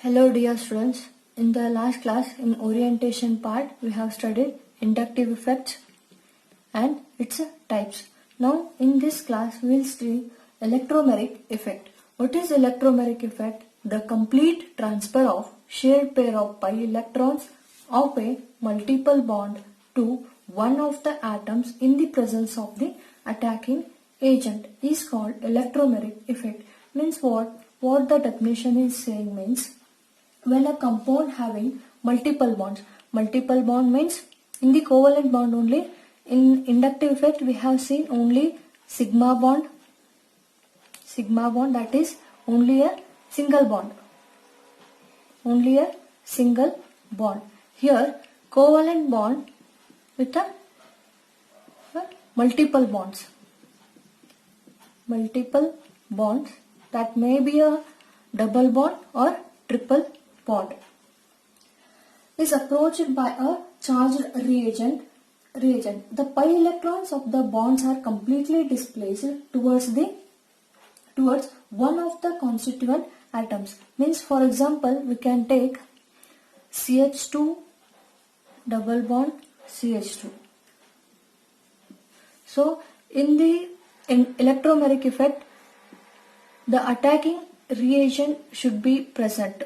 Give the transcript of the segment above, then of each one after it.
Hello dear students, in the last class in orientation part we have studied inductive effects and its types. Now in this class we will study electromeric effect. What is electromeric effect? The complete transfer of shared pair of pi electrons of a multiple bond to one of the atoms in the presence of the attacking agent is called electromeric effect. Means what the definition is saying means, when a compound having multiple bond means in the covalent bond only. In inductive effect we have seen only sigma bond, that is only a single bond. Here covalent bond with a multiple bonds that may be a double bond or triple bond is approached by a charged reagent. The pi electrons of the bonds are completely displaced towards one of the constituent atoms. Means for example we can take CH2 double bond CH2. So in the electromeric effect the attacking reagent should be present.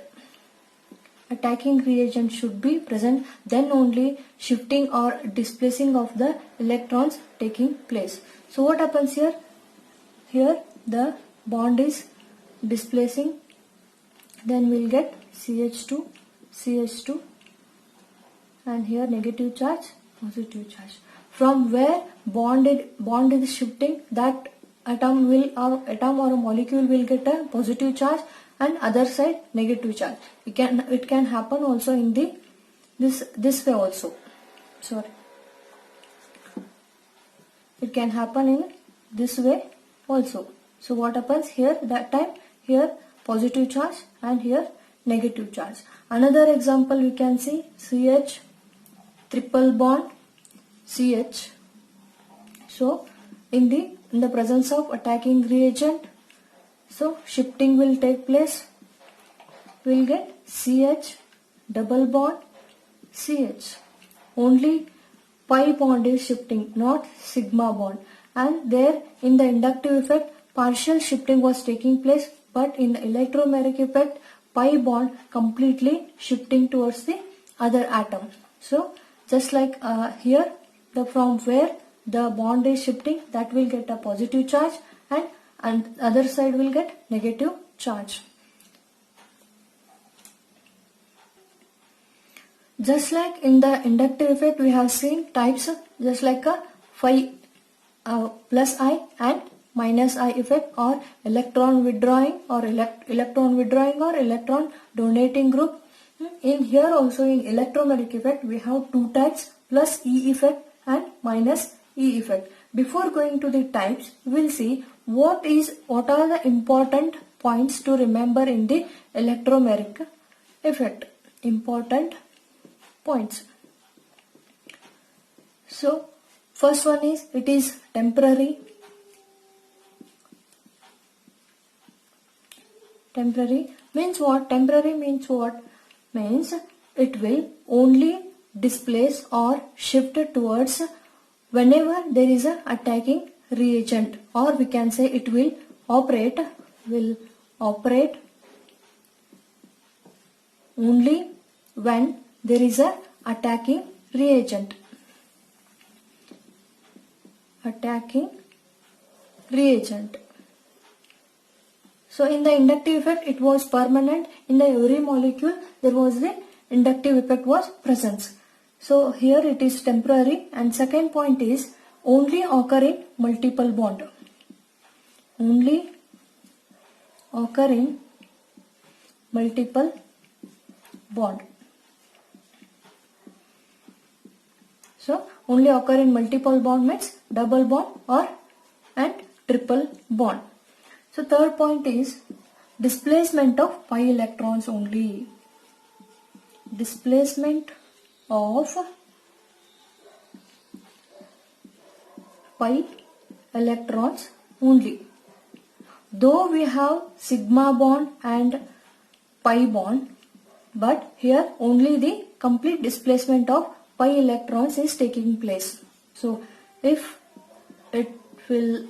Then only shifting or displacing of the electrons taking place. So what happens here? Here the bond is displacing, then we'll get CH2 and here negative charge, positive charge. From where bond is shifting, that atom or a molecule will get a positive charge and other side negative charge. It can happen also in this way also. It can happen in this way also. So what happens here? That time here positive charge and here negative charge. Another example we can see CH triple bond CH. So in the presence of attacking reagent, so shifting will take place. We'll get CH double bond CH. Only pi bond is shifting, not sigma bond. And there in the inductive effect partial shifting was taking place, but in the electromeric effect pi bond completely shifting towards the other atom. So just like here, from where the bond is shifting, that will get a positive charge and other side will get negative charge. Just like in the inductive effect we have seen types, just like a phi plus I and minus I effect, or electron withdrawing or electron donating group. In here also in electromeric effect we have two types, plus E effect and minus E effect. Before going to the types, we will see what are the important points to remember in the electromeric effect. Important points. So first one is, it is temporary. Temporary means what? Means it will only displace or shift towards whenever there is a attacking reagent, or we can say it will operate only when there is a attacking reagent. So in the inductive effect it was permanent. In the every molecule there was the inductive effect was present. So here it is temporary. And second point is only occur in multiple bond. So only occur in multiple bond means double bond and triple bond. So third point is displacement of pi electrons only. Displacement of pi electrons only. Though we have sigma bond and pi bond, but here only the complete displacement of pi electrons is taking place. So if it will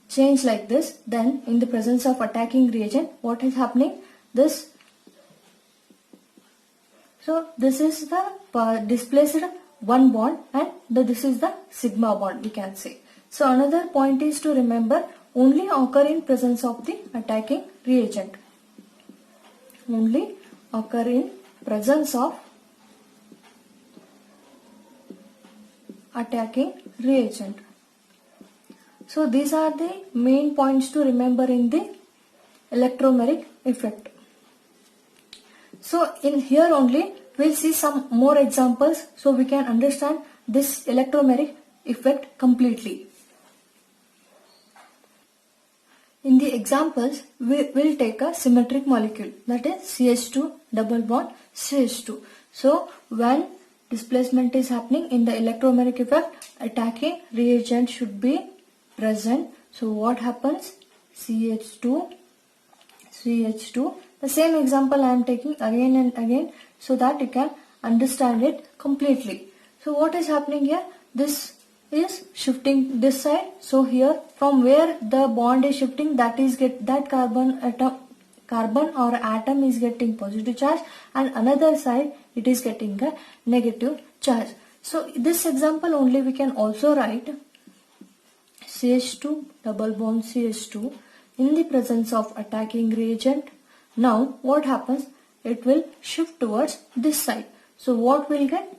change like this, then in the presence of attacking reagent, what is happening? This is the displaced one bond, and this is the sigma bond, we can say. So another point is to remember, only occur in presence of the attacking reagent. Only occur in presence of attacking reagent. So these are the main points to remember in the electromeric effect. So in here only we'll see some more examples so we can understand this electromeric effect completely. In the examples, we will take a symmetric molecule, that is CH2 double bond CH2. So when displacement is happening in the electromeric effect, attacking reagent should be present. So what happens? CH2. The same example I am taking again and again so that you can understand it completely. So what is happening here? This is shifting this side. So here from where the bond is shifting, that carbon or atom is getting positive charge, and another side it is getting a negative charge. So this example only we can also write CH2 double bond CH2 in the presence of attacking reagent. Now what happens? It will shift towards this side. So what will get?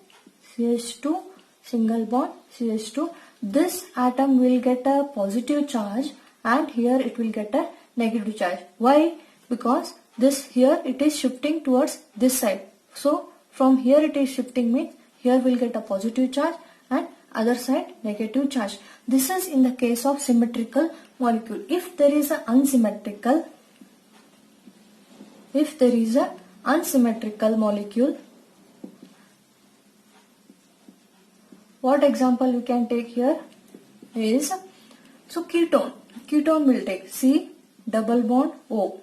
CH2 single bond CH2. This atom will get a positive charge and here it will get a negative charge. Why? Because this here it is shifting towards this side. So from here it is shifting means here will get a positive charge and other side negative charge. This is in the case of symmetrical molecule. If there is an unsymmetrical molecule, what example we can take here is, so ketone will take C double bond O.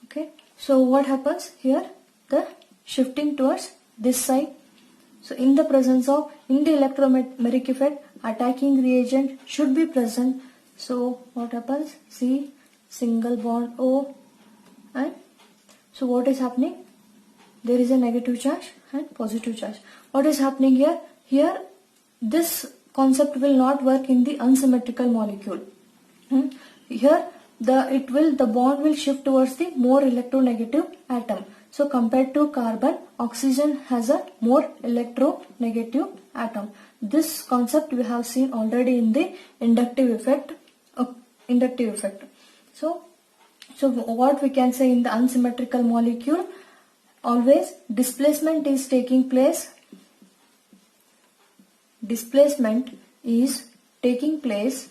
Okay, so what happens here? The shifting towards this side. So in the presence of, in the electromeric effect, attacking reagent should be present. So what happens? C single bond O, and so what is happening? There is a negative charge and positive charge. What is happening here? Here this concept will not work in the unsymmetrical molecule. Here the bond will shift towards the more electronegative atom. So compared to carbon, oxygen has a more electronegative atom. This concept we have seen already in the inductive effect. So what we can say in the unsymmetrical molecule, always displacement is taking place. Displacement is taking place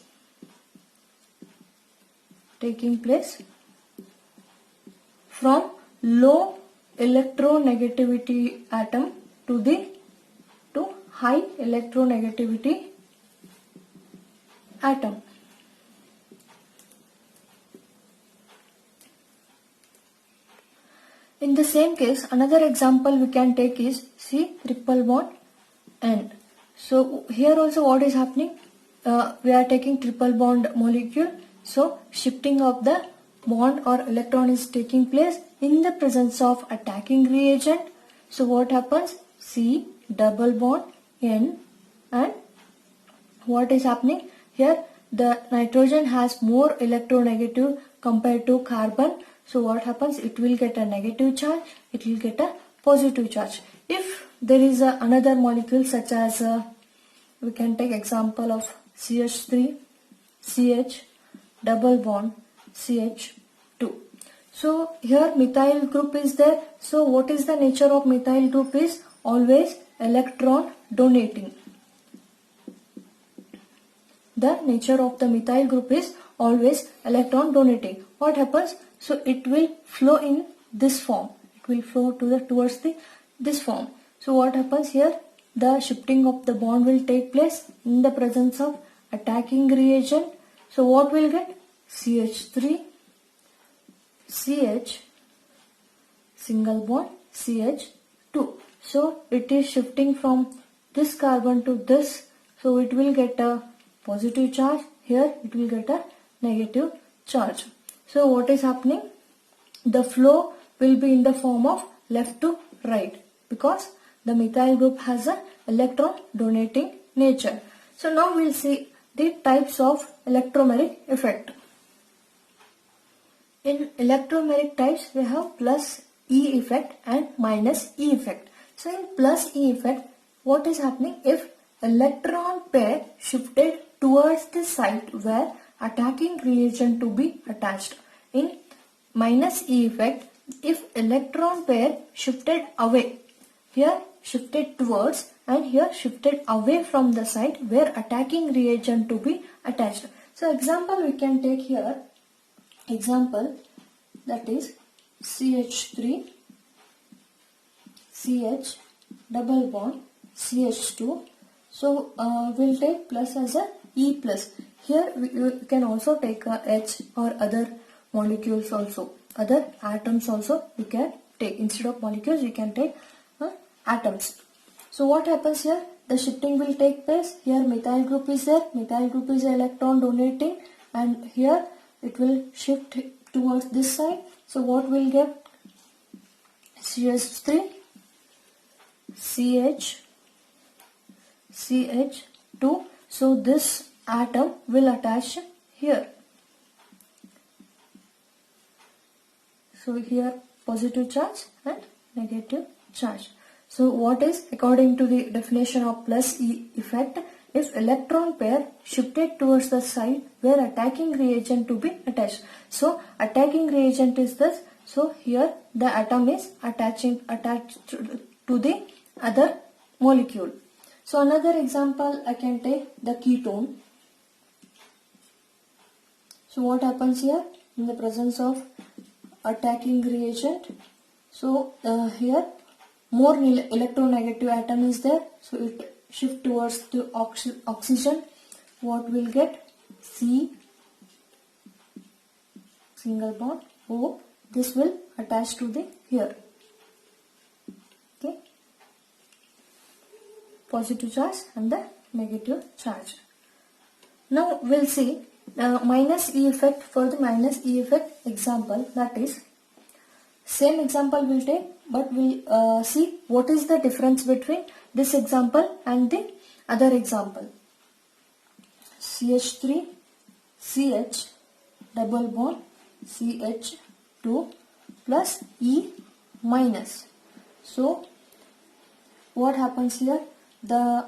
from low electronegativity atom to high electronegativity atom. In the same case, another example we can take is C triple bond N. So here also what is happening? We are taking triple bond molecule. So shifting of the bond or electron is taking place in the presence of attacking reagent. So what happens? C double bond N, and what is happening? Here the nitrogen has more electronegative compared to carbon. So what happens? It will get a negative charge, it will get a positive charge. If there is another molecule such as we can take example of CH3 CH double bond CH2. So here methyl group is there. So what is the nature of methyl group? Is always electron donating. The nature of the methyl group is always electron donating. What happens? So it will flow in this form. It will flow towards this form. So what happens here? The shifting of the bond will take place in the presence of attacking reagent. So what will get? CH3 CH, single bond CH2. So it is shifting from this carbon to this, so it will get a positive charge. Here it will get a negative charge. So what is happening? The flow will be in the form of left to right because the methyl group has an electron donating nature. So now we'll see the types of electromeric effect. In electromeric types, we have plus E effect and minus E effect. So in plus E effect, what is happening? If electron pair shifted towards the site where attacking reagent to be attached. In minus E effect, if electron pair shifted away, here shifted towards and here shifted away from the site where attacking reagent to be attached. So example we can take here, example that is CH3, CH double bond CH2. So we'll take plus as a E plus. Here you can also take a H or other molecules also, other atoms also you can take. Instead of molecules you can take atoms. So what happens here? The shifting will take place. Here methyl group is there. Methyl group is electron donating, and here it will shift towards this side. So what will get? CH3, CH, CH2. So this atom will attach here. So here positive charge and negative charge. So what is, according to the definition of plus E effect, if electron pair shifted towards the side where attacking reagent to be attached. So attacking reagent is this. So here the atom is attached to the other molecule. So another example I can take the ketone. So what happens here? In the presence of attacking reagent, so here more electronegative atom is there, so it shift towards the oxygen. What will get? C, single bond O. This will attach to the here. Okay, positive charge and the negative charge. Now we'll see minus E effect. For the minus E effect example, that is same example we'll take, but we'll see what is the difference between this example and the other example. CH3, CH double bond CH2 plus E minus. So what happens here? The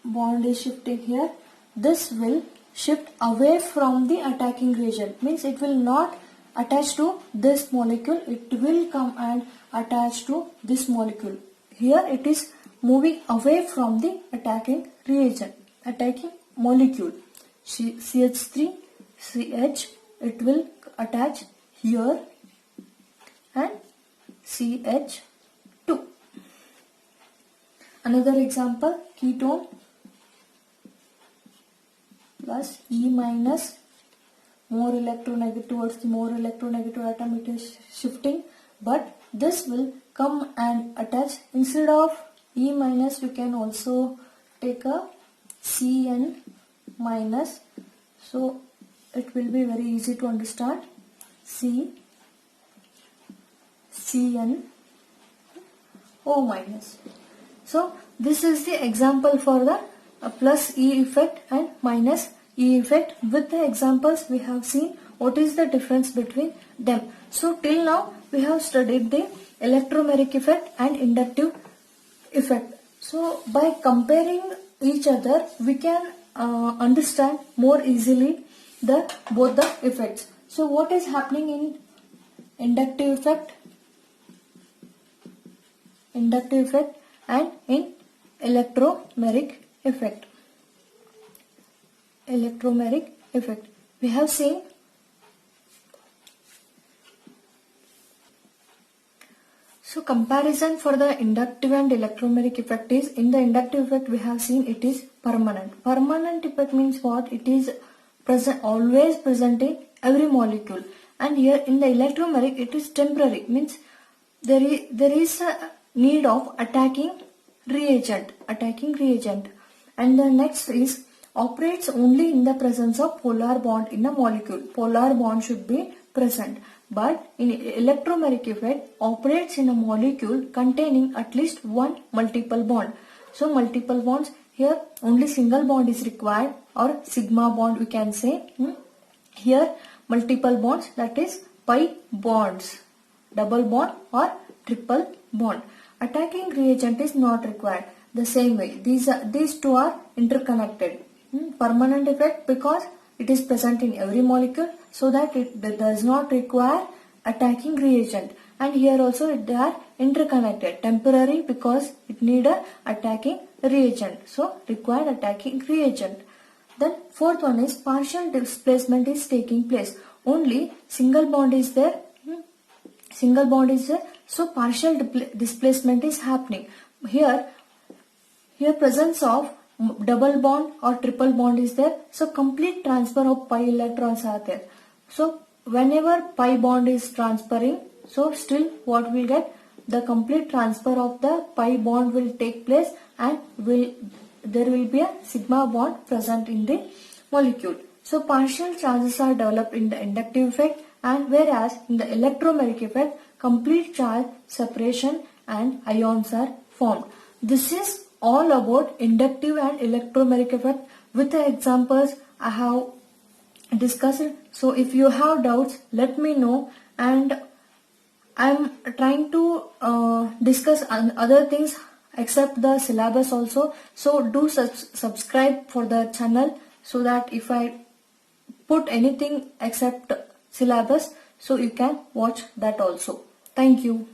bond is shifting here. This will shift away from the attacking reagent, means it will not attach to this molecule, it will come and attach to this molecule. Here it is moving away from the attacking reagent, attacking molecule. CH3, CH, it will attach here and CH2. Another example, ketone plus E minus, more electronegative towards the more electronegative atom it is shifting, but this will come and attach. Instead of E minus we can also take a Cn minus, so it will be very easy to understand. Cn O minus. So this is the example for the plus E effect and minus E effect. With the examples we have seen what is the difference between them. So till now we have studied the electromeric effect and inductive effect. So by comparing each other we can understand more easily both the effects. So what is happening in inductive effect and in electromeric effect. Electromeric effect, we have seen so comparison for the inductive and electromeric effect is, in the inductive effect we have seen it is permanent. Permanent effect means what? It is present, always present in every molecule, and here in the electromagnetic it is temporary, means there is a need of attacking reagent. And the next is operates only in the presence of polar bond in a molecule. Polar bond should be present, but in electromagnetic effect operates in a molecule containing at least one multiple bond. So multiple bonds, here only single bond is required, or sigma bond we can say. Here multiple bonds, that is pi bonds, double bond or triple bond. Attacking reagent is not required. The same way these two are interconnected. Permanent effect because it is present in every molecule, so that it does not require attacking reagent. And here also they are interconnected. Temporary because it need a attacking reagent, so required attacking reagent. Then fourth one is partial displacement is taking place. Only single bond is there. So partial displacement is happening. Here presence of double bond or triple bond is there. So complete transfer of pi electrons are there. So whenever pi bond is transferring, so still what will get? The complete transfer of the pi bond will take place, and there will be a sigma bond present in the molecule. So partial charges are developed in the inductive effect, and whereas in the electromagnetic effect complete charge separation and ions are formed. This is all about inductive and electromagnetic effect with the examples I have discussed. So if you have doubts, let me know, and I am trying to discuss other things except the syllabus also. So do subscribe for the channel, so that if I put anything except syllabus, so you can watch that also. Thank you.